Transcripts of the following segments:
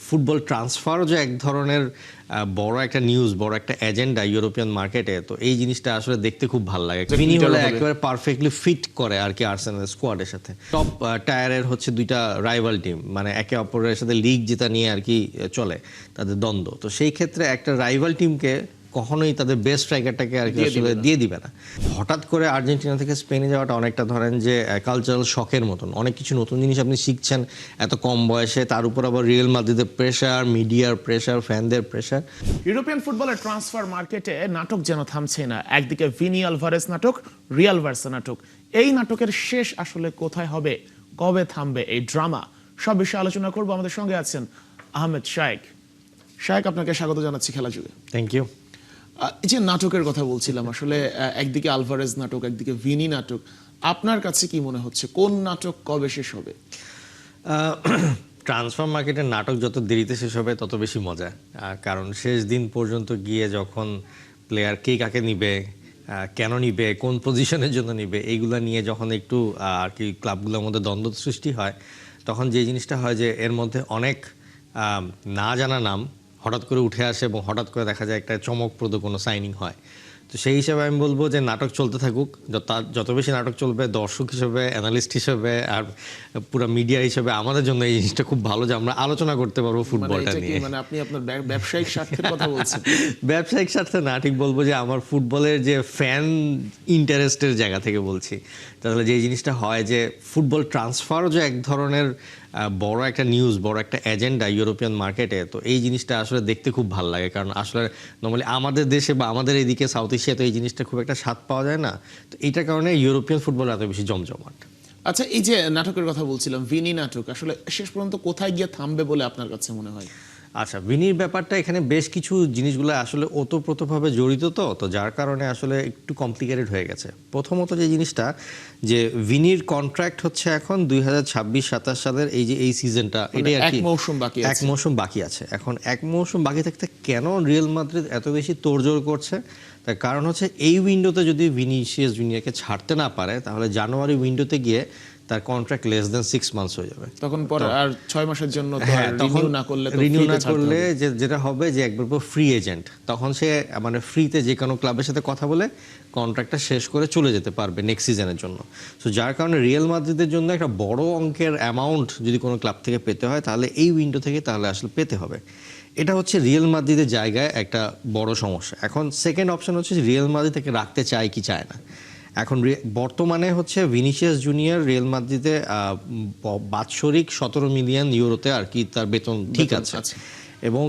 Football ট্রান্সফারও যে এক ধরনের বড় একটা নিউজ, বড় একটা এজেন্ডা ইউরোপিয়ান মার্কেটে, তো এই জিনিসটা আসলে দেখতে খুব ভালো লাগে। ভিনি হলে একেবারে পারফেক্টলি ফিট করে আর কি আর্সেনাল স্কোয়াডের সাথে। টপ টায়ারের হচ্ছে দুইটা রাইভাল টিম, মানে একে অপরের সাথে লিগ জেতা নিয়ে আর কি চলে তাদের দ্বন্দ্ব। তো সেই ক্ষেত্রে একটা রাইভাল টিমকে কখনোই তাদের বেস্ট স্ট্রাইকারটাকে আর কি আসলে দিয়ে দিবে না। হঠাৎ করে আর্জেন্টিনা থেকে স্পেনে যাওয়াটা অনেকটা ধরেন যে কালচারাল শকের মতন, অনেক কিছু নতুন জিনিস আপনি শিখছেন এত কম বয়সে, তার উপর আবার রিয়াল মাদ্রিদের প্রেশার, মিডিয়ার প্রেশার, ফ্যানদের প্রেশার। ইউরোপিয়ান ফুটবলের ট্রান্সফার মার্কেটে নাটক যেন থামছে না। একদিকে ভিনি আলভারেজ নাটক, রিয়াল বার্সা নাটক। এই নাটকের শেষ আসলে কোথায় হবে, কবে থামবে এই ড্রামা, সব বিষয়ে আলোচনা করব। আমাদের সঙ্গে আছেন আহমেদ শায়েক। শায়েক, আপনাকে স্বাগত জানাচ্ছি খেলা যুগে। Thank you. এই যে নাটকের কথা বলছিলাম, আসলে একদিকে আলভারেজ নাটক, একদিকে ভিনি নাটক। আপনার কাছে কি মনে হচ্ছে কোন নাটক কবে শেষ হবে? ট্রান্সফার মার্কেটের নাটক যত দেরিতে শেষ হবে তত বেশি মজা, কারণ শেষ দিন পর্যন্ত গিয়ে যখন প্লেয়ার কে কাকে নিবে, কেন নিবে, কোন পজিশনের জন্য নিবে, এইগুলা নিয়ে যখন একটু আর কি ক্লাবগুলোর মধ্যে দ্বন্দ্ব সৃষ্টি হয়, তখন যে জিনিসটা হয় যে এর মধ্যে অনেক না জানা নাম হঠাৎ করে উঠে আসে এবং হঠাৎ করে দেখা যায় একটা চমকপ্রদ কোনো সাইনিং হয়। তো সেই হিসাবে আমি বলবো যে নাটক চলতে থাকুক, যত বেশি নাটক চলবে, দর্শক হিসেবে, অ্যানালিস্ট হিসেবে আর পুরো মিডিয়া হিসেবে আমাদের জন্য এই জিনিসটা খুব ভালো যে আমরা আলোচনা করতে পারবো ফুটবলটা নিয়ে। মানে আপনি আপনার ব্যবসায়িক স্বার্থের কথা বলছেন? ব্যবসায়িক স্বার্থে না, ঠিক বলবো যে আমার ফুটবলের যে ফ্যান ইন্টারেস্টের জায়গা থেকে বলছি। তাহলে যে জিনিসটা হয় যে ফুটবল ট্রান্সফারও যে এক ধরনের বড় একটা নিউজ, বড় একটা এজেন্ডা ইউরোপিয়ান মার্কেটে, তো এই জিনিসটা আসলে দেখতে খুব ভালো লাগে। কারণ আসলে নর্মালি আমাদের দেশে বা আমাদের এইদিকে সাউথ এশিয়াতে এই জিনিসটা খুব একটা স্বাদ পাওয়া যায় না। তো এইটার কারণে ইউরোপিয়ান ফুটবল এত বেশি জমজমাট। আচ্ছা, এই যে নাটকের কথা বলছিলাম, ভিনি নাটক আসলে শেষ পর্যন্ত কোথায় গিয়ে থামবে বলে আপনার কাছে মনে হয়? আচ্ছা, ভিনির ব্যাপারটা এখানে বেশ কিছু জিনিসগুলো আসলে ওতপ্রোতভাবে জড়িত, তো যার কারণে আসলে একটু কমপ্লিকেটেড হয়ে গেছে। প্রথমত যে জিনিসটা, যে ভিনির কন্ট্রাক্ট হচ্ছে এখন 2026-27 সালের এই সিজনটা, এটাই আর কি এক মৌসুম বাকি আছে। এখন এক মৌসুম বাকি থাকতে কেন রিয়াল মাদ্রিদ এত বেশি তোড়জোড় করছে, তার কারণ হচ্ছে এই উইন্ডোতে যদি ভিনিসিয়াস জুনিয়রকে ছাড়তে না পারে, তাহলে জানুয়ারি উইন্ডোতে গিয়ে তার কন্ট্রাক্ট লেস দেন 6 মান্থস হয়ে যাবে। তখন পর আর 6 মাসের জন্য রিনিউ না করলে যেটা হবে যে একবার ফ্রি এজেন্ট, তখন সে মানে ফ্রিতে যে কোনো ক্লাবের সাথে কথা বলে কন্ট্রাক্টটা শেষ করে চলে যেতে পারবে নেক্সট সিজনের জন্য। সো যার কারণে রিয়াল মাদ্রিদের জন্য একটা বড় অঙ্কের অ্যামাউন্ট যদি কোনো ক্লাব থেকে পেতে হয়, তাহলে এই উইন্ডো থেকে তাহলে আসলে পেতে হবে। এটা হচ্ছে রিয়াল মাদ্রিদের জায়গায় একটা বড় সমস্যা। এখন সেকেন্ড অপশন হচ্ছে রিয়াল মাদ্রিদ থেকে রাখতে চায় কি চায় না। এখন বর্তমানে হচ্ছে ভিনিসিয়াস জুনিয়র রিয়াল মাদ্রিদে বাৎসরিক 17 মিলিয়ন ইউরোতে আর কি তার বেতন ঠিক আছে, এবং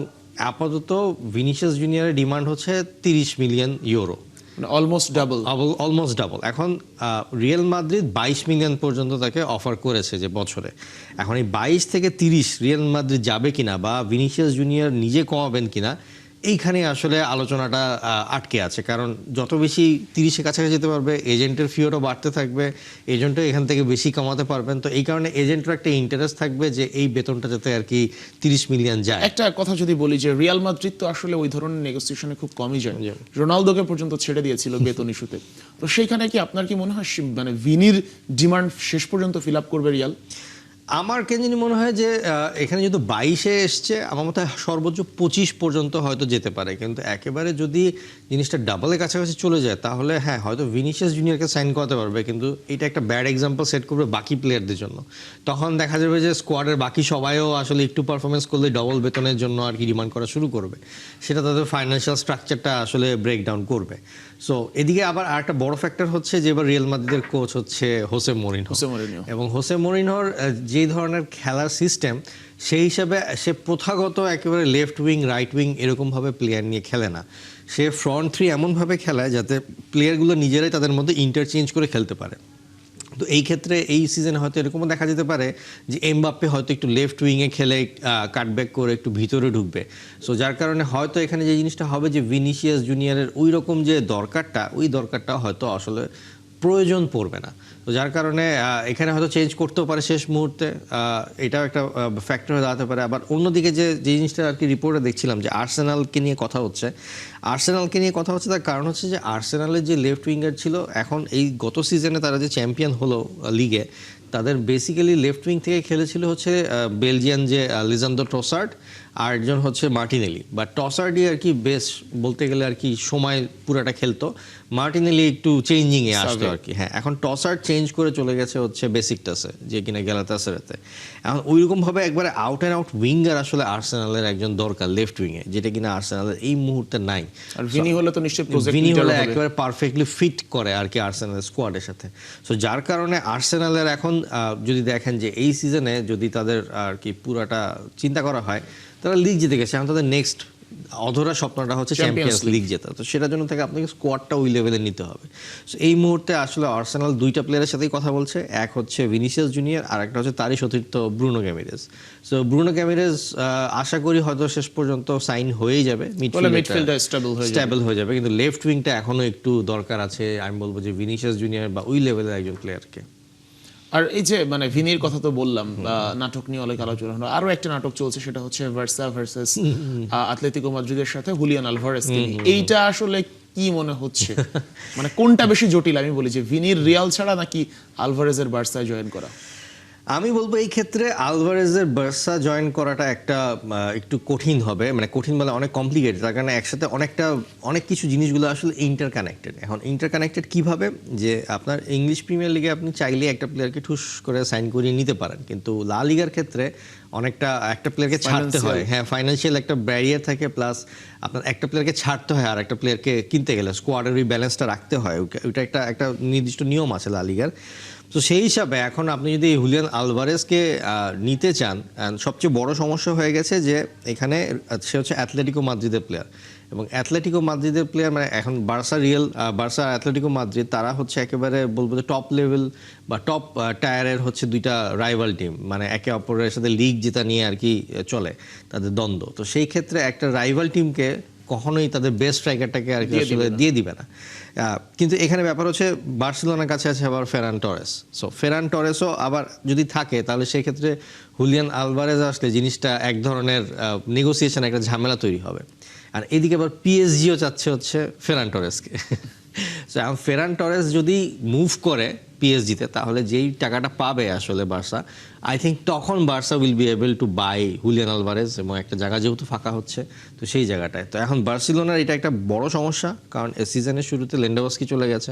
আপাতত ভিনিসিয়াস জুনিয়রের ডিমান্ড হচ্ছে 30 মিলিয়ন ইউরো, অলমোস্ট ডাবল। এখন রিয়াল মাদ্রিদ 22 মিলিয়ন পর্যন্ত তাকে অফার করেছে যে বছরে। এখন এই 22 থেকে 30 রিয়াল মাদ্রিদ যাবে কিনা বা ভিনিসিয়াস জুনিয়র নিজে কমাবেন কিনা, এইখানে আসলে আলোচনাটা আটকে আছে। কারণ যত বেশি 30-এর কাছাকাছি যেতে পারবে, এজেন্টের ফিওটা বাড়তে থাকবে, এজেন্টও এখান থেকে বেশি কামাতে পারবেন। তো এই কারণে এজেন্টের একটা ইন্টারেস্ট থাকবে যে এই বেতনটা যাতে আর কি 30 মিলিয়ন যায়। একটা কথা যদি বলি যে রিয়াল মাদ্রিদ তো আসলে ওই ধরনের নেগোসিয়েশনে খুব কমই যায়, রোনালদোকে পর্যন্ত ছেড়ে দিয়েছিল বেতন ইস্যুতে। তো সেইখানে কি আপনার কি মনে হয় মানে ভিনির ডিমান্ড শেষ পর্যন্ত ফিল আপ করবে রিয়াল? আমার কেন জানি মনে হয় যে এখানে যেহেতু 22-এ এসছে, আমার মতে সর্বোচ্চ 25 পর্যন্ত হয়তো যেতে পারে। কিন্তু একেবারে যদি জিনিসটা ডাবলের কাছাকাছি চলে যায়, তাহলে হ্যাঁ হয়তো ভিনিসিয়াস জুনিয়রকে সাইন করাতে পারবে, কিন্তু এটা একটা ব্যাড এক্সাম্পল সেট করবে বাকি প্লেয়ারদের জন্য। তখন দেখা যাবে যে স্কোয়াডের বাকি সবাইও আসলে একটু পারফরমেন্স করলে ডবল বেতনের জন্য আর কি ডিমান্ড করা শুরু করবে। সেটা তাদের ফাইন্যান্সিয়াল স্ট্রাকচারটা আসলে ব্রেকডাউন করবে। সো এদিকে আবার আরেকটা বড় ফ্যাক্টর হচ্ছে যে এবার রিয়াল মাদ্রিদের কোচ হচ্ছে হোসে মরিনহো, এবং হোসে মরিনহোর যে ধরনের খেলার সিস্টেম, সেই হিসাবে সে প্রথাগত একেবারে লেফট উইং, রাইট উইং এরকমভাবে প্লেয়ার নিয়ে খেলে না। সে ফ্রন্ট থ্রি এমনভাবে খেলায় যাতে প্লেয়ারগুলো নিজেরাই তাদের মধ্যে ইন্টারচেঞ্জ করে খেলতে পারে। তো এই ক্ষেত্রে এই সিজনে হয়তো এরকমও দেখা যেতে পারে যে এমবাপ্পে হয়তো একটু লেফট উইংয়ে খেলে কাটব্যাক করে একটু ভিতরে ঢুকবে। সো যার কারণে হয়তো এখানে যে জিনিসটা হবে যে ভিনিসিয়াস জুনিয়রের ওই রকম যে দরকারটা হয়তো আসলে প্রয়োজন পড়বে না। তো যার কারণে এখানে হয়তো চেঞ্জ করতেও পারে শেষ মুহূর্তে, এটাও একটা ফ্যাক্টর হয়ে দাঁড়াতে পারে। আবার অন্যদিকে যে জিনিসটা আর কি রিপোর্টে দেখছিলাম যে আর্সেনালকে নিয়ে কথা হচ্ছে, তার কারণ হচ্ছে যে আর্সেনালের যে লেফট উইঙ্গার ছিল, এখন এই গত সিজনে তারা যে চ্যাম্পিয়ন হলো লিগে, তাদের বেসিক্যালি লেফট উইং থেকে খেলেছিল হচ্ছে বেলজিয়ান যে লিজান্ড্রো ট্রসার্ড আর একজন হচ্ছে মার্টিনেলি বা টসার্ডি আর কি বেশ বলতে গেলে আর কি সময় পুরাটা খেলতো, মার্টিনেলি একটু চেঞ্জিং এ আসতো আর কি। হ্যাঁ, এখন টসার্ড চেঞ্জ করে চলে গেছে হচ্ছে বেসিকটাসে, যে কিনা গ্যালাতাসারাইতে। এখন ওইরকম ভাবে একবারে আউট অ্যান্ড আউট উইঙ্গার আসলে আর্সেনালের একজন দরকার লেফট উইংয়ে, যেটা কিনা আর্সেনালের এই মুহূর্তে নাই। আর ভিনি হলে তো নিশ্চয়ই প্রজেক্ট ভিনি লিডার হলে হবে। একেবারে পারফেক্টলি ফিট করে আর কি আর্সেনালের স্কোয়াডের সাথে। সো যার কারণে আর্সেনালের এখন যদি দেখেন যে এই সিজনে যদি তাদের আর কি পুরাটা চিন্তা করা হয়, তারা লিগ জিতে গেছে, এখন তাদের নেক্সট অধরা স্বপ্নটা হচ্ছে চ্যাম্পিয়ন্স লিগ জেতা। তো সেটার জন্য থেকে আপনাকে স্কোয়াডটা ওই লেভেলে নিতে হবে। সো এই মুহূর্তে আসলে আর্সেনাল দুইটা প্লেয়ারের সাথেই কথা বলছে, এক হচ্ছে ভিনিসিয়াস জুনিয়র আর একটা হচ্ছে তারই সতীর্থ ব্রুনো গ্যামিরেজ। সো ব্রুনো গ্যামিরেজ আশা করি হয়তো শেষ পর্যন্ত সাইন হয়েই যাবে, মিডফিল্ডটা স্টেবল হয়ে যাবে, কিন্তু লেফট উইংটা এখনো একটু দরকার আছে। আমি বলবো যে ভিনিসিয়াস জুনিয়র বা ওই লেভেলের একজন প্লেয়ারকে। আর এই যে মানে ভিনির কথা তো বললাম, নাটক নিয়ে অনেক আলোচনা হলো, আরো একটা নাটক চলছে, সেটা হচ্ছে বার্সা ভার্সেস আতলেতিকো মাদ্রিদের সাথে হুলিয়ান আলভারেজ। এইটা আসলে কি মনে হচ্ছে, মানে কোনটা বেশি জটিল? আমি বলি যে ভিনির রিয়াল ছাড়া নাকি আলভারেজের বার্সায় জয়েন করা? আমি বলবো এই ক্ষেত্রে আলভারেজের বার্সা জয়েন করাটা একটা একটু কঠিন হবে, মানে কঠিন বলে অনেক কমপ্লিকেটেড, তার কারণে একসাথে অনেক কিছু জিনিসগুলো আসলে ইন্টারকানেক্টেড। এখন ইন্টারকানেক্টেড কিভাবে, যে আপনার ইংলিশ প্রিমিয়ার লিগে আপনি চাইলে একটা প্লেয়ারকে ঠুস করে সাইন করিয়ে নিতে পারেন, কিন্তু লা লিগার ক্ষেত্রে অনেকটা একটা প্লেয়ারকে ছাড়তে হয়। হ্যাঁ, ফাইন্যান্সিয়াল একটা ব্যারিয়ার থাকে, প্লাস আপনার একটা প্লেয়ারকে ছাড়তে হয় আর একটা প্লেয়ারকে কিনতে গেলে স্কোয়াডের ওই ব্যালেন্সটা রাখতে হয়, ওইটা একটা নির্দিষ্ট নিয়ম আছে লা লিগার। তো সেই হিসাবে এখন আপনি যদি হুলিয়ান আলভারেজকে নিতে চান, সবচেয়ে বড় সমস্যা হয়ে গেছে যে এখানে সে হচ্ছে অ্যাথলেটিকো মাদ্রিদের প্লেয়ার, এবং অ্যাথলেটিকো মাদ্রিদের প্লেয়ার মানে এখন বার্সা অ্যাথলেটিকো মাদ্রিদ তারা হচ্ছে একেবারে বলবো যে টপ লেভেল বা টপ টায়ারের হচ্ছে দুইটা রাইভাল টিম, মানে একে অপরের সাথে লিগ জেতা নিয়ে আর কি চলে তাদের দ্বন্দ্ব। তো সেই ক্ষেত্রে একটা রাইভাল টিমকে কখনোই তাদের বেস্ট স্ট্রাইকারটাকে আর কি আসলে দিয়ে দিবে না। কিন্তু এখানে ব্যাপার হচ্ছে বার্সেলোনার কাছে আছে আবার ফেরান টরেস। সো ফেরান টরেসও আবার যদি থাকে, তাহলে সেই ক্ষেত্রে হুলিয়ান আলভারেজ আসলে জিনিসটা এক ধরনের নেগোসিয়েশন, একটা ঝামেলা তৈরি হবে। আর এদিকে আবার পিএসজিও চাচ্ছে হচ্ছে ফেরান টরেসকে। সো ফেরান টরেস যদি মুভ করে পিএসজিতে, তাহলে যেই টাকাটা পাবে আসলে বার্সা, আই থিঙ্ক তখন Barca will be able to buy Julian Alvarez, এবং একটা জায়গা যেহেতু ফাঁকা হচ্ছে তো সেই জায়গাটায়। তো এখন বার্সেলোনার এটা একটা বড় সমস্যা, কারণ সিজনের শুরুতে লেন্ডাওস্কি চলে গেছে,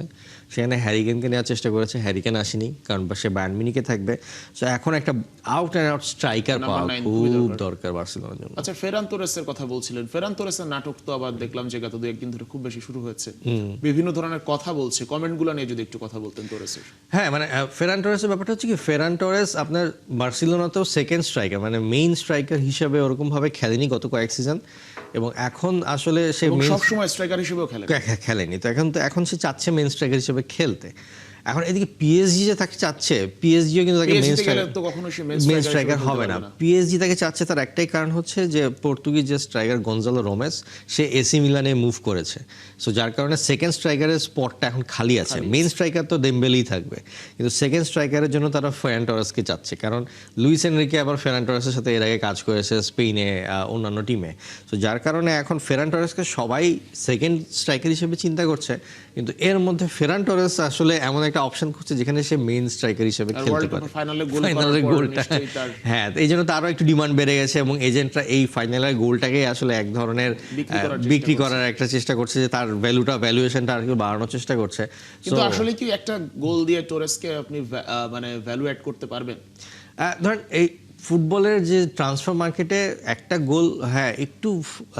সেখানে হ্যারিকেনকে নেওয়ার চেষ্টা করেছে, হ্যারিকেন আসেনি কারণ সে বায়ার্ন মিউনিখে থাকবে। সো এখন একটা আউট অ্যান্ড আউট স্ট্রাইকার পাওয়া খুব দরকার বার্সেলোনার জন্য। আচ্ছা, ফেরান তোরেসের কথা বলছিলেন, ফেরান তোরেসের নাটক তো আবার দেখলাম যে গত দু একদিন ধরে খুব বেশি শুরু হয়েছে, বিভিন্ন ধরনের কথা বলছে, কমেন্টগুলো নিয়ে যদি একটু কথা বলতেন তোরেসের। হ্যাঁ, মানে ফেরান টোরেসের ব্যাপারটা হচ্ছে কি, ফেরান টোরেস আপনার বার্সেলোনাতেও সেকেন্ড স্ট্রাইকার, মানে মেইন স্ট্রাইকার হিসেবে ওরকম ভাবে খেলেনি গত কয়েক সিজন, এবং এখন আসলে সে সব সময় স্ট্রাইকার হিসেবেও খেলেনি। তো এখন সে চাচ্ছে মেইন স্ট্রাইকার হিসেবে খেলতে। এখন এদিকে পিএসজি যে তাকে চাচ্ছে, পিএসজিও কিন্তু তাকে মেইন স্ট্রাইকার হবে না। পিএসজি তাকে চাচ্ছে, তার একটাই কারণ হচ্ছে যে পর্তুগিজ যে স্ট্রাইকার গনজালো রোমেস, সে এসি মিলানে মুভ করেছে। সো যার কারণে সেকেন্ড স্ট্রাইকারের স্পটটা এখন খালি আছে। মেইন স্ট্রাইকার তো ডেম্বেলেই থাকবে, কিন্তু সেকেন্ড স্ট্রাইকারের জন্য তারা ফেরান টরেসকে চাচ্ছে, কারণ লুইস এনরিকে আবার ফেরান টরেসের সাথে এর আগে কাজ করেছে স্পেনে অন্যান্য টিমে। সো যার কারণে এখন ফেরান টরেসকে সবাই সেকেন্ড স্ট্রাইকার হিসেবে চিন্তা করছে, কিন্তু এর মধ্যে ফেরান টরেস আসলে এমন একটা অপশন খুঁজছে যেখানে সে মেইন স্ট্রাইকার হিসেবে খেলতে পারে। ফাইনালের গোলটা, হ্যাঁ, এই জন্য তারও একটু ডিমান্ড বেড়ে গেছে, এবং এজেন্টরা এই ফাইনালের গোলটাকে আসলে এক ধরনের বিক্রি করার একটা চেষ্টা করছে, যে তার ভ্যালুয়েশনটা আর কি বাড়ানোর চেষ্টা করছে। কিন্তু আসলে কি একটা গোল দিয়ে টোরেসকে আপনি মানে ভ্যালু অ্যাড করতে পারবেন? ধরেন এই ফুটবলের যে ট্রান্সফার মার্কেটে একটা গোল, হ্যাঁ, একটু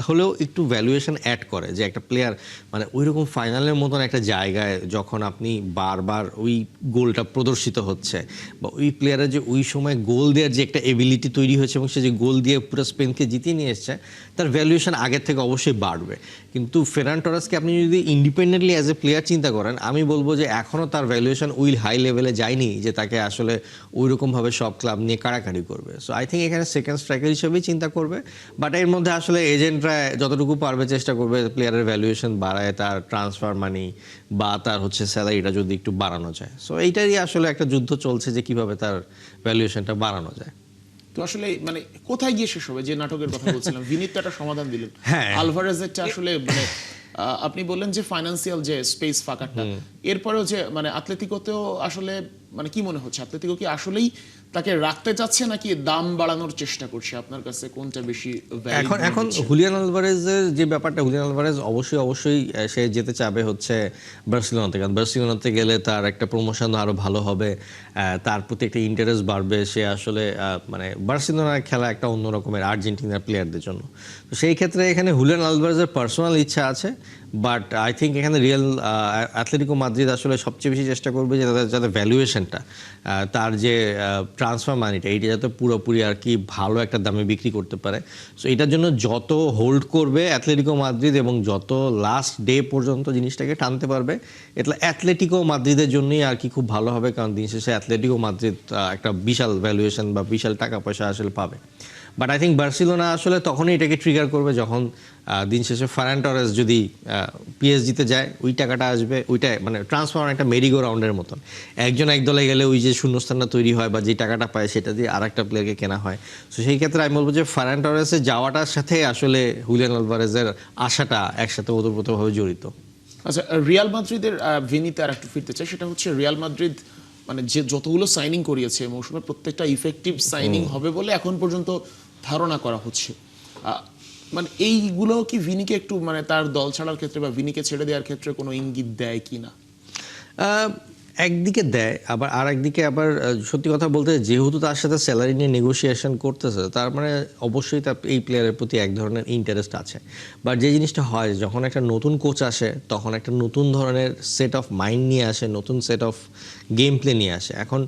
হলেও একটু ভ্যালুয়েশন অ্যাড করে, যে একটা প্লেয়ার মানে ওই রকম ফাইনালের মতন একটা জায়গায় যখন আপনি বারবার ওই গোলটা প্রদর্শিত হচ্ছে, বা ওই প্লেয়ারের যে ওই সময় গোল দেওয়ার যে একটা এবিলিটি তৈরি হয়েছে, এবং সে যে গোল দিয়ে পুরো স্পেনকে জিতিয়ে নিয়ে এসছে, তার ভ্যালুয়েশন আগের থেকে অবশ্যই বাড়বে। কিন্তু ফেরান টরেসকে আপনি যদি ইন্ডিপেন্ডেন্টলি অ্যাজ এ প্লেয়ার চিন্তা করেন, আমি বলবো যে এখনও তার ভ্যালুয়েশন ওই হাই লেভেলে যায়নি যে তাকে আসলে ওই রকমভাবে সব ক্লাব নিয়ে কাড়াকাড়ি করবে। সো আই থিঙ্ক এখানে সেকেন্ড স্ট্রাইকার হিসেবেই চিন্তা করবে, বাট এর মধ্যে আসলে এজেন্টরা যতটুকু পারবে চেষ্টা করবে প্লেয়ারের ভ্যালুয়েশন বাড়ায়, তার ট্রান্সফার মানি বা তার হচ্ছে স্যালারিটা যদি একটু বাড়ানো যায়। সো এইটারই আসলে একটা যুদ্ধ চলছে যে কিভাবে তার ভ্যালুয়েশনটা বাড়ানো যায়। তো আসলে মানে কোথায় গিয়ে শেষ হবে? যে নাটকের কথা বলছিলাম, ভিনিত তো একটা সমাধান দিলেন, হ্যাঁ, আলভারেজেরটা আসলে মানে আপনি বললেন যে ফাইন্যান্সিয়াল যে স্পেস ফাঁকাটা, এরপরেও যে মানে আতলেতিকোতেও আসলে মানে কি মনে হচ্ছে আতলেতিকো কি আসলেই তাকে রাখতে চাচ্ছে নাকি দাম বাড়ানোর চেষ্টা করছে? আপনার কাছে কোনটা বেশি valid এখন মনে এখন হচ্ছে? হুলিয়ান আলভারেজের যে ব্যাপারটা, হুলিয়ান আলভারেজ অবশ্যই সে যেতে চাবে হচ্ছে বার্সেলোনাতে, কারণ বার্সেলোনাতে গেলে তার একটা প্রমোশন আরো ভালো হবে, তার প্রতি একটা ইন্টারেস্ট বাড়বে। সে আসলে মানে বার্সেলোনার খেলা একটা অন্য রকমের আর্জেন্টিনার প্লেয়ারদের জন্য। তো সেই ক্ষেত্রে এখানে হুলিয়ান আলভারেজের পার্সোনাল ইচ্ছা আছে, বাট আই থিঙ্ক এখানে রিয়াল অ্যাথলেটিকো মাদ্রিদ আসলে সবচেয়ে বেশি চেষ্টা করবে যে তাদের যাতে ভ্যালুয়েশনটা, তার যে ট্রান্সফার মানিটা, এইটা যাতে পুরোপুরি আর কি ভালো একটা দামে বিক্রি করতে পারে। সো এটার জন্য যত হোল্ড করবে অ্যাথলেটিকো মাদ্রিদ এবং যত লাস্ট ডে পর্যন্ত জিনিসটাকে টানতে পারবে, এটা অ্যাথলেটিকো মাদ্রিদের জন্যই আর কি খুব ভালো হবে, কারণ দিন শেষে অ্যাথলেটিকো মাদ্রিদ একটা বিশাল ভ্যালুয়েশন বা বিশাল টাকা পয়সা আসলে পাবে। বাট আই থিঙ্ক বার্সেলোনা আসলে তখনই এটাকে ট্রিগার করবে যখন দিন শেষে ফারান টরেস যদি পিএসজিতে যায়, ওই টাকাটা আসবে, ওইটা মানে ট্রান্সফার একটা মেরিগো রাউন্ডের মতন। একজন এক দলে গেলে ওই যে শূন্যস্থানটা তৈরি হয় বা যে টাকাটা পায় সেটা দিয়ে আর একটা প্লেয়ারকে কেনা হয়। সো সেই ক্ষেত্রে আমি বলবো যে ফারান টরেসের যাওয়াটার সাথে আসলে হুলিয়ান আলভারেজের আশাটা একসাথে ওতপ্রোতভাবে জড়িত। আচ্ছা, রিয়াল মাদ্রিদের ভিনিতে আর একটু ফিরতে চাই। সেটা হচ্ছে রিয়াল মাদ্রিদ মানে যে যতগুলো সাইনিং করিয়েছে মৌসুমে প্রত্যেকটা ইফেক্টিভ সাইনিং হবে বলে এখন পর্যন্ত ধারণা করা হচ্ছে। মানে এইগুলো কি ভিনিকে একটু মানে তার দল ছাড়ার ক্ষেত্রে বা ভিনিকে ছেড়ে দেওয়ার ক্ষেত্রে কোনো ইঙ্গিত দেয় কিনা? একদিকে দেয়, আবার আর একদিকে আবার সত্যি কথা বলতে যেহেতু তার সাথে স্যালারি নিয়ে নেগোসিয়েশন করতেছে, তার মানে অবশ্যই তার এই প্লেয়ারের প্রতি এক ধরনের ইন্টারেস্ট আছে। বাট যে জিনিসটা হয়, যখন একটা নতুন কোচ আসে তখন একটা নতুন ধরনের সেট অফ মাইন্ড নিয়ে আসে, নতুন সেট অফ গেম প্লে নিয়ে আসে। এখন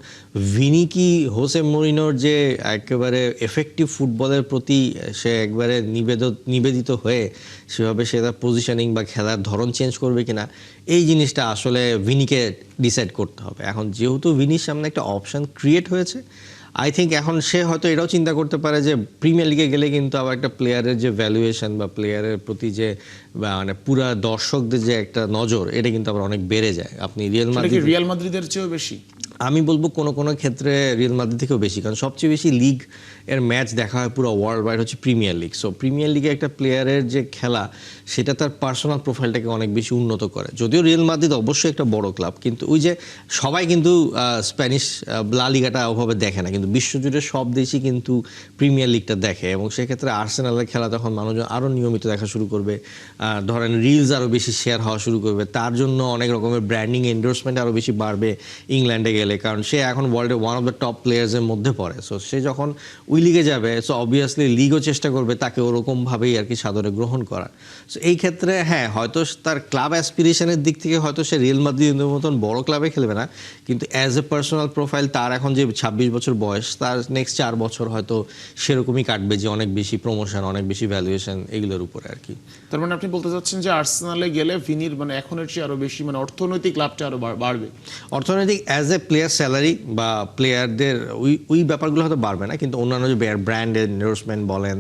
ভিনি কি হোসে মরিনোর যে একেবারে এফেক্টিভ ফুটবলের প্রতি সে একবারে নিবেদিত হয়ে সেভাবে সে তার পজিশনিং বা খেলার ধরন চেঞ্জ করবে কিনা, এই জিনিসটা আসলে ভিনিকে ডিসাইড করতে হবে। এখন যেহেতু ভিনির সামনে একটা অপশন ক্রিয়েট হয়েছে, আই থিঙ্ক এখন সে হয়তো এটাও চিন্তা করতে পারে যে প্রিমিয়ার লিগে গেলে কিন্তু আবার একটা প্লেয়ারের যে ভ্যালুয়েশন বা প্লেয়ারের প্রতি যে মানে পুরা দর্শকদের যে একটা নজর, এটা কিন্তু আবার অনেক বেড়ে যায়। আপনি রিয়াল মাদ্রিদের চেয়েও বেশি, আমি বলবো কোনো কোনো ক্ষেত্রে রিয়াল মাদ্রিদ থেকেও বেশি, কারণ সবচেয়ে বেশি লিগ এর ম্যাচ দেখা হয় পুরো ওয়ার্ল্ড ওয়াইড হচ্ছে প্রিমিয়ার লিগ। সো প্রিমিয়ার লিগে একটা প্লেয়ারের যে খেলা, সেটা তার পার্সোনাল প্রোফাইলটাকে অনেক বেশি উন্নত করে। যদিও রিয়াল মাদ্রিদ অবশ্যই একটা বড় ক্লাব, কিন্তু ওই যে সবাই কিন্তু স্প্যানিশ লা লিগাটা ওভাবে দেখে না, কিন্তু বিশ্বজুড়ে সব দেশই কিন্তু প্রিমিয়ার লিগটা দেখে, এবং সেক্ষেত্রে আর্সেনালের খেলা তখন মানুষজন আরও নিয়মিত দেখা শুরু করবে, ধরেন রিলস আরও বেশি শেয়ার হওয়া শুরু করবে, তার জন্য অনেক রকমের ব্র্যান্ডিং এন্ডোর্সমেন্ট আরও বেশি বাড়বে ইংল্যান্ডে গেলে, কারণ সে এখন ওয়ার্ল্ডের ওয়ান অফ দ্য টপ প্লেয়ার্সের মধ্যে পড়ে। সো সে যখন ওই লিগে যাবে, সো অবভিয়াসলি লিগও চেষ্টা করবে তাকে ওরকমভাবেই আর কি সাদরে গ্রহণ করার। সো এই ক্ষেত্রে হ্যাঁ, হয়তো তার ক্লাব অ্যাসপিরেশনের দিক থেকে হয়তো সে রিয়াল মাদ্রিদের মতন বড় ক্লাবে খেলবে না, কিন্তু অ্যাজ এ পার্সোনাল প্রোফাইল তার এখন যে 26 বছর বয়স, তার নেক্সট 4 বছর হয়তো সেরকমই কাটবে, যে অনেক বেশি প্রমোশন, অনেক বেশি ভ্যালুয়েশন, এগুলোর উপরে আর কি। তার মানে আপনি বলতে চাচ্ছেন যে আর্সেনালে গেলে ভিনির মানে এখনের চেয়ে আরো বেশি মানে অর্থনৈতিক লাভটা আরো বাড়বে? অর্থনৈতিক অ্যাজ এ প্লেয়ার স্যালারি বা প্লেয়ারদের ওই ব্যাপারগুলো হয়তো বাড়বে না, কিন্তু অন্যান্য যে ব্র্যান্ড এন্ডোর্সমেন্ট বলেন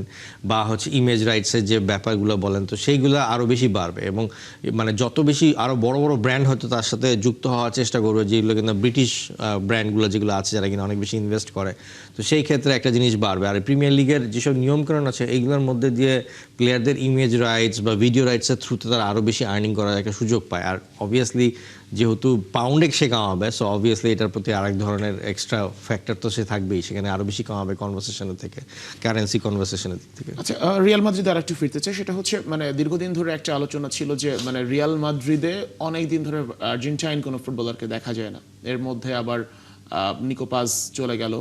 বা হচ্ছে ইমেজ রাইটসের যে ব্যাপারগুলো বলেন, তো সেইগুলো আরও বেশি বাড়বে। এবং মানে যত বেশি আরও বড় বড় ব্র্যান্ড হয়তো তার সাথে যুক্ত হওয়ার চেষ্টা করবে, যেগুলো কিন্তু ব্রিটিশ ব্র্যান্ডগুলো যেগুলো আছে, যারা কিনা অনেক বেশি ইনভেস্ট করে, তো সেই ক্ষেত্রে একটা জিনিস বাড়বে। আর প্রিমিয়ার লিগের যেসব নিয়মকানুন আছে, এইগুলোর মধ্যে দিয়ে প্লেয়ারদের ইমেজ রাইটস বা ভিডিও রাইটসের থ্রুতে তারা আরও বেশি আর্নিং করার একটা সুযোগ পায়। আর অবভিয়াসলি যেহেতু পাউন্ডে সে কামাবে, সো অবভিয়াসলি এটার প্রতি আরেক ধরনের এক্সট্রা ফ্যাক্টর তো সে থাকবেই, সেখানে আরও বেশি কামাবে কনভারসেশনের থেকে, কারেন্সি কনভারসেশনের দিক থেকে। আচ্ছা, রিয়াল মাদ্রিদ আর একটু ফিরতে চাই। সেটা হচ্ছে মানে দীর্ঘদিন ধরে একটা আলোচনা ছিল যে মানে রিয়াল মাদ্রিদে অনেক দিন ধরে আর্জেন্টাইন কোনো ফুটবলারকে দেখা যায় না। এর মধ্যে আবার নিকো পাজ চলে গেল,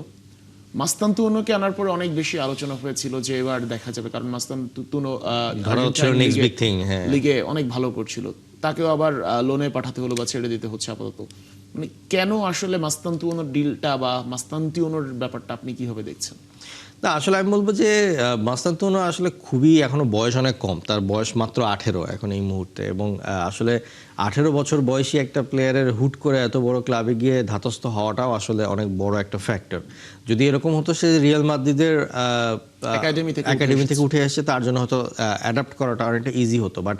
মাস্তান্তুনোকে আনার পরে অনেক বেশি আলোচনা হয়েছিল যে এবার দেখা যাবে, কারণ মাস্তান্তুনো লিগে অনেক ভালো করছিল, তাকেও আবার লোনে পাঠাতে হলো বা ছেড়ে দিতে হচ্ছে আপাতত। মানে কেন আসলে মাস্তান্তুনোর ডিলটা বা মাস্তান্তুনোর ব্যাপারটা আপনি কিভাবে দেখছেন? না, আসলে আমি বলবো যে মাস্তান্তুনো আসলে খুবই এখনো বয়স অনেক কম, তার বয়স মাত্র 18 এখন এই মুহূর্তে, এবং আসলে 18 বছর বয়সী একটা প্লেয়ারের হুট করে এত বড় ক্লাবে গিয়ে ধাতস্থ হওয়াটাও আসলে অনেক বড় একটা ফ্যাক্টর। যদি এরকম হতো সে রিয়াল মাদ্রিদের একাডেমি থেকে উঠে এসেছে, তার জন্য হয়তো অ্যাডাপ্ট করাটা অনেকটা ইজি হতো। বাট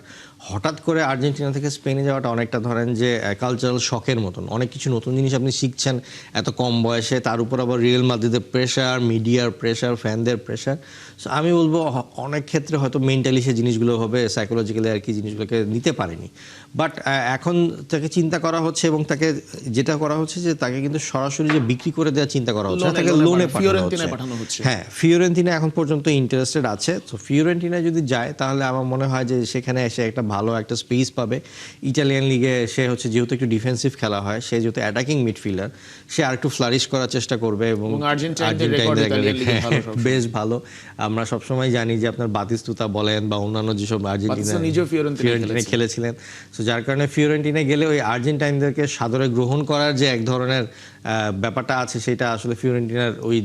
হঠাৎ করে আর্জেন্টিনা থেকে স্পেনে যাওয়াটা অনেকটা ধরেন যে কালচারাল শকের মতন, অনেক কিছু নতুন জিনিস আপনি শিখছেন এত কম বয়সে, তার উপর আবার রিয়েল মাদ্রিদের প্রেশার, মিডিয়ার প্রেশার, ফ্যানদের প্রেশার। সো আমি বলবো অনেক ক্ষেত্রে হয়তো মেন্টালি সে জিনিসগুলো হবে, সাইকোলজিক্যালি আর কি জিনিসগুলোকে নিতে পারেনি। বাট এখন তাকে চিন্তা করা হচ্ছে, এবং তাকে যেটা করা হচ্ছে যে তাকে কিন্তু সরাসরি যে বিক্রি করে দেওয়ার চিন্তা করা হচ্ছে না, তাকে লোনে পাঠানো হচ্ছে। হ্যাঁ, ফিওরেন্তিনা এখন পর্যন্ত ইন্টারেস্টেড আছে। তো ফিওরেন্তিনা যদি যায় তাহলে আমার মনে হয় যে সেখানে এসে একটা ভালো একটা স্পেস পাবে। ইটালিয়ান লিগে সে হচ্ছে যেহেতু একটু ডিফেন্সিভ খেলা হয়, সে যেহেতু অ্যাটাকিং মিডফিল্ডার, সে আর একটু ফ্লারিশ করার চেষ্টা করবে। এবং আর্জেন্টাইনদের রেকর্ড ইতালিয়ান লিগে ভালো, বেশ ভালো। আমরা সবসময় জানি যে আপনার বাতিস্তুতা বলেন বা অন্যান্য যেসব আর্জেন্টিনা ফিওরেন্তিনা খেলেছিলেন, সো যার কারণে ফিওরেন্তিনা গেলে ওই আর্জেন্টাইনদেরকে সাদরে গ্রহণ করার যে এক ধরনের ব্যাপারটা আছে, সেটা আসলে ফিওরেন্টিনার ওই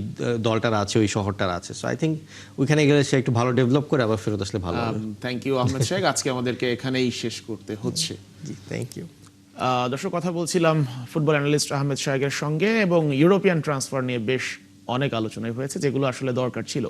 দলটার আছে, ওই শহরটার আছে। সো আই থিঙ্ক ওইখানে গেলে সে একটু ভালো ডেভেলপ করে আবার ফেরত আসলে ভালো হবে। থ্যাংক ইউ আহমেদ শেখ, আজকে আমাদেরকে এখানেই শেষ করতে হচ্ছে। জি, থ্যাংক ইউ। দর্শক, কথা বলছিলাম ফুটবল অ্যানালিস্ট আহমেদ শেখের সঙ্গে, এবং ইউরোপিয়ান ট্রান্সফার নিয়ে বেশ অনেক আলোচনাই হয়েছে, যেগুলো আসলে দরকার ছিল।